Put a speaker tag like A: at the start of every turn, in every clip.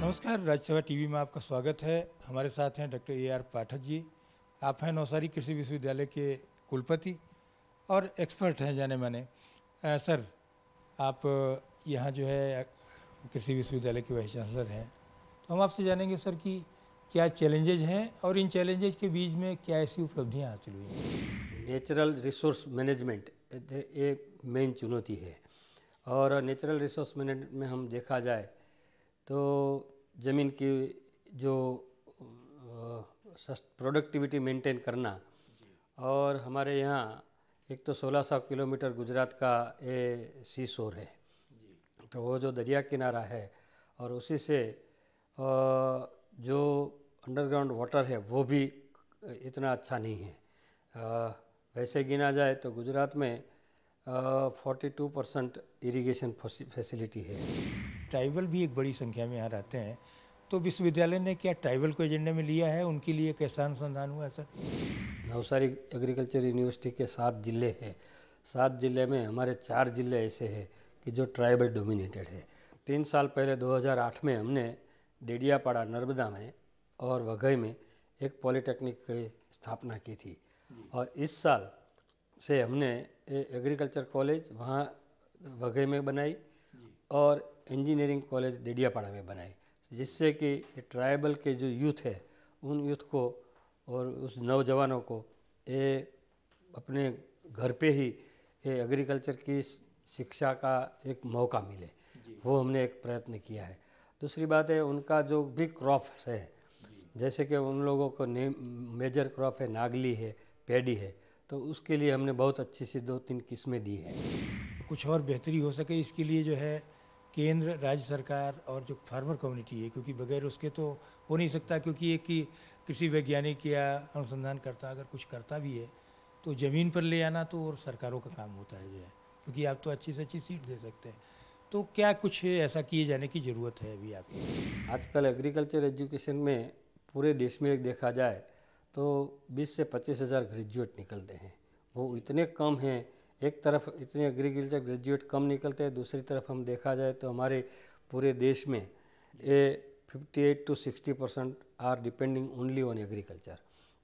A: नमस्कार, राज्यसभा टीवी में आपका स्वागत है। हमारे साथ हैं doctor A R Pathak ji. आप हैं नवसारी कृषि विश्वविद्यालय के कुलपति और एक्सपर्ट हैं जाने माने। सर, आप यहाँ जो है कृषि विश्वविद्यालय के वाइस चांसलर हैं, तो हम आपसे जानेंगे सर कि क्या चैलेंजेज हैं और इन चैलेंजेज के बीच में क्या ऐसी उपलब्धियाँ हासिल हुई हैं।
B: नेचुरल रिसोर्स मैनेजमेंट ये मेन चुनौती है। और नेचुरल रिसोर्स मैनेजमेंट में हम देखा जाए तो ज़मीन की जो प्रोडक्टिविटी मेंटेन करना, और हमारे यहाँ एक तो 1600 किलोमीटर गुजरात का ये सी शोर है, तो वो जो दरिया किनारा है और उसी से जो अंडरग्राउंड वाटर है वो भी इतना अच्छा नहीं है। वैसे गिना जाए तो गुजरात में 42% इरिगेशन फैसिलिटी है।
A: ट्राइबल भी एक बड़ी संख्या में यहाँ रहते हैं, तो विश्वविद्यालय ने क्या ट्राइबल को एजेंडे में लिया है? उनके लिए कैसा अनुसंधान हुआ है सर?
B: नवसारी एग्रीकल्चर यूनिवर्सिटी के 7 ज़िले हैं। 7 ज़िले में हमारे 4 ज़िले ऐसे हैं कि जो ट्राइबल डोमिनेटेड है। 3 साल पहले 2008 में हमने डेडियापाड़ा नर्मदा में और वघई में एक पॉलिटेक्निक की स्थापना की थी, और इस साल से हमने एग्रीकल्चर कॉलेज वहाँ वघई में बनाई और इंजीनियरिंग कॉलेज डेडियापाड़ा में बनाई, जिससे कि ट्राइबल के जो यूथ है उन यूथ को और उस नौजवानों को ये अपने घर पे ही ये एग्रीकल्चर की शिक्षा का एक मौका मिले, वो हमने एक प्रयत्न किया है। दूसरी बात है, उनका जो भी क्रॉप्स है, जैसे कि उन लोगों को मेजर क्रॉप है नागली है, पैडी है, तो उसके लिए हमने बहुत अच्छी सी 2-3 किस्में दी हैं।
A: कुछ और बेहतरी हो सके इसके लिए जो है केंद्र, राज्य सरकार और जो फार्मर कम्युनिटी है, क्योंकि बगैर उसके तो हो नहीं सकता, क्योंकि एक ही कृषि वैज्ञानिक या अनुसंधान करता अगर कुछ करता भी है तो ज़मीन पर ले आना तो और सरकारों का काम होता है जो है, क्योंकि आप तो अच्छी से अच्छी सीट दे सकते हैं। तो क्या कुछ ऐसा किए जाने की ज़रूरत है अभी आपकी?
B: आजकल एग्रीकल्चर एजुकेशन में पूरे देश में एक देखा जाए तो 20 से 25 हज़ार ग्रेजुएट निकलते हैं। वो इतने कम हैं, एक तरफ इतने एग्रीकल्चर ग्रेजुएट कम निकलते हैं, दूसरी तरफ हम देखा जाए तो हमारे पूरे देश में ये 58 to 60% are depending only on agriculture.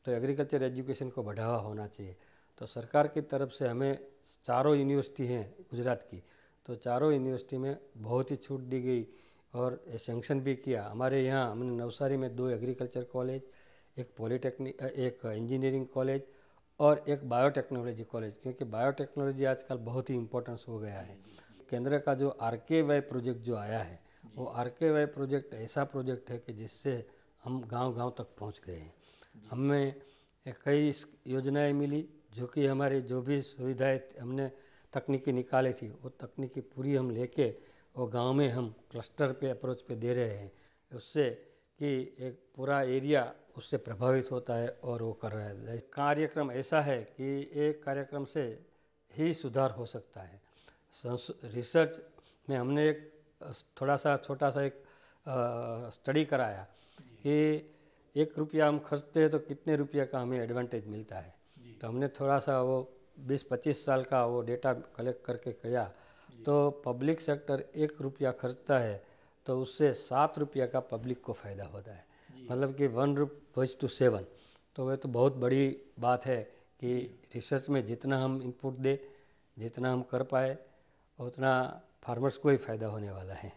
B: तो एग्रीकल्चर एजुकेशन को बढ़ावा होना चाहिए। तो सरकार की तरफ से हमें 4 यूनिवर्सिटी हैं गुजरात की, तो 4 यूनिवर्सिटी में बहुत ही छूट दी गई और सेंक्शन भी किया। हमारे यहाँ हमने नवसारी में 2 एग्रीकल्चर कॉलेज, एक पॉलिटेक्निक, एक इंजीनियरिंग कॉलेज और एक बायोटेक्नोलॉजी कॉलेज, क्योंकि बायोटेक्नोलॉजी आजकल बहुत ही इम्पोर्टेंस हो गया है। केंद्र का जो RKY प्रोजेक्ट जो आया है, वो RKY प्रोजेक्ट ऐसा प्रोजेक्ट है कि जिससे हम गांव-गांव तक पहुंच गए हैं। हमें कई योजनाएं मिली, जो कि हमारे जो भी सुविधाएं हमने तकनीकी निकाली थी, वो तकनीकी पूरी हम लेके वो गांव में हम क्लस्टर पे अप्रोच पे दे रहे हैं, उससे कि एक पूरा एरिया उससे प्रभावित होता है और वो कर रहा है। कार्यक्रम ऐसा है कि एक कार्यक्रम से ही सुधार हो सकता है। रिसर्च में हमने एक थोड़ा सा छोटा सा एक स्टडी कराया कि 1 रुपया हम खर्चते हैं तो कितने रुपये का हमें एडवांटेज मिलता है। तो हमने थोड़ा सा वो 20-25 साल का वो डेटा कलेक्ट करके किया, तो पब्लिक सेक्टर 1 रुपया खर्चता है तो उससे 7 रुपया का पब्लिक को फ़ायदा होता है, मतलब कि 1:7। तो वह तो बहुत बड़ी बात है कि रिसर्च में जितना हम इनपुट दें, जितना हम कर पाए, उतना फार्मर्स को ही फ़ायदा होने वाला है।